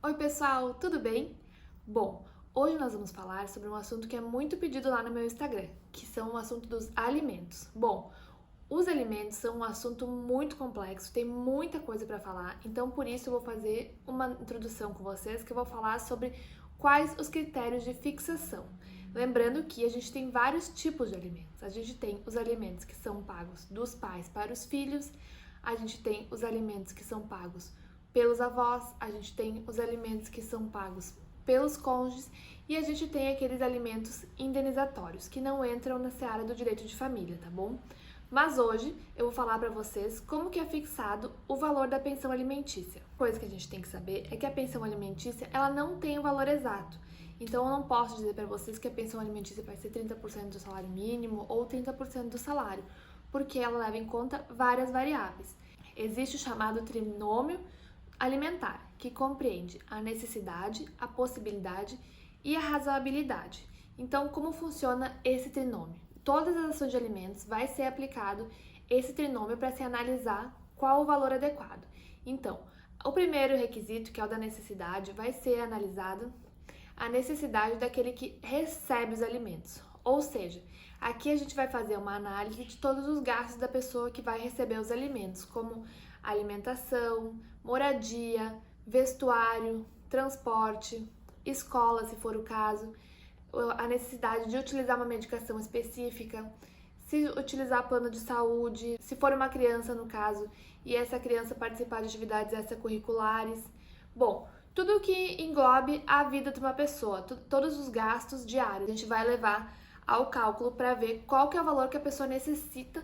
Oi pessoal, tudo bem? Bom, hoje nós vamos falar sobre um assunto que é muito pedido lá no meu Instagram, que são o assunto dos alimentos. Bom, os alimentos são um assunto muito complexo, tem muita coisa para falar, então por isso eu vou fazer uma introdução com vocês que eu vou falar sobre quais os critérios de fixação. Lembrando que a gente tem vários tipos de alimentos. A gente tem os alimentos que são pagos dos pais para os filhos, a gente tem os alimentos que são pagos pelos avós, a gente tem os alimentos que são pagos pelos cônjuges e a gente tem aqueles alimentos indenizatórios, que não entram na seara do direito de família, tá bom? Mas hoje eu vou falar para vocês como que é fixado o valor da pensão alimentícia. Coisa que a gente tem que saber é que a pensão alimentícia, ela não tem o valor exato. Então eu não posso dizer para vocês que a pensão alimentícia vai ser 30% do salário mínimo ou 30% do salário, porque ela leva em conta várias variáveis. Existe o chamado trinômio alimentar, que compreende a necessidade, a possibilidade e a razoabilidade. Então, como funciona esse trinômio? Todas as ações de alimentos vai ser aplicado esse trinômio para se analisar qual o valor adequado. Então, o primeiro requisito, que é o da necessidade, vai ser analisado a necessidade daquele que recebe os alimentos. Ou seja, aqui a gente vai fazer uma análise de todos os gastos da pessoa que vai receber os alimentos, como alimentação, moradia, vestuário, transporte, escola, se for o caso, a necessidade de utilizar uma medicação específica, se utilizar plano de saúde, se for uma criança no caso, e essa criança participar de atividades extracurriculares. Bom, tudo que englobe a vida de uma pessoa, todos os gastos diários, a gente vai levar ao cálculo para ver qual que é o valor que a pessoa necessita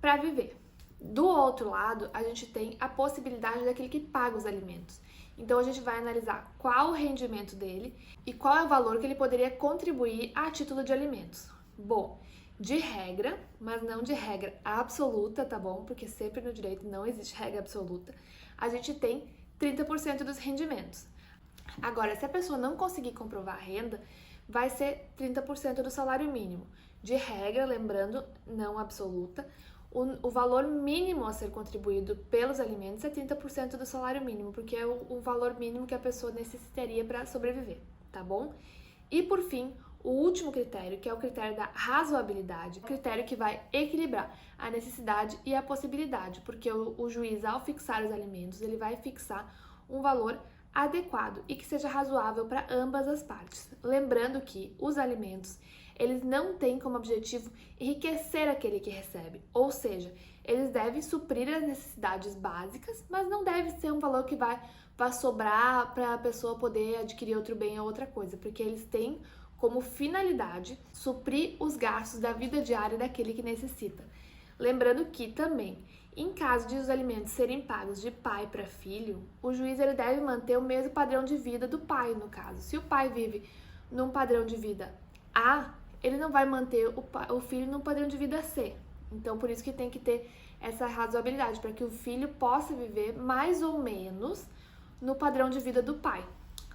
para viver. Do outro lado, a gente tem a possibilidade daquele que paga os alimentos. Então, a gente vai analisar qual o rendimento dele e qual é o valor que ele poderia contribuir a título de alimentos. Bom, de regra, mas não de regra absoluta, tá bom? Porque sempre no direito não existe regra absoluta. A gente tem 30% dos rendimentos. Agora, se a pessoa não conseguir comprovar a renda, vai ser 30% do salário mínimo. De regra, lembrando, não absoluta, o valor mínimo a ser contribuído pelos alimentos é 30% do salário mínimo, porque é o valor mínimo que a pessoa necessitaria para sobreviver, tá bom? E por fim, o último critério, que é o critério da razoabilidade, o critério que vai equilibrar a necessidade e a possibilidade, porque o juiz, ao fixar os alimentos, ele vai fixar um valor adequado e que seja razoável para ambas as partes. Lembrando que os alimentos, eles não têm como objetivo enriquecer aquele que recebe, ou seja, eles devem suprir as necessidades básicas, mas não deve ser um valor que vai sobrar para a pessoa poder adquirir outro bem ou outra coisa, porque eles têm como finalidade suprir os gastos da vida diária daquele que necessita. Lembrando que também, em caso de os alimentos serem pagos de pai para filho, o juiz ele deve manter o mesmo padrão de vida do pai, no caso. Se o pai vive num padrão de vida A, ele não vai manter o filho num padrão de vida C. Então, por isso que tem que ter essa razoabilidade, para que o filho possa viver mais ou menos no padrão de vida do pai,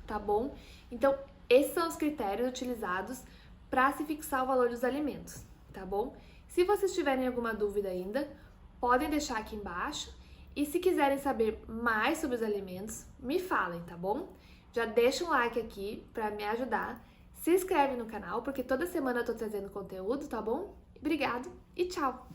tá bom? Então, esses são os critérios utilizados para se fixar o valor dos alimentos, tá bom? Se vocês tiverem alguma dúvida ainda, podem deixar aqui embaixo. E se quiserem saber mais sobre os alimentos, me falem, tá bom? Já deixa um like aqui para me ajudar. Se inscreve no canal, porque toda semana eu tô trazendo conteúdo, tá bom? Obrigado e tchau!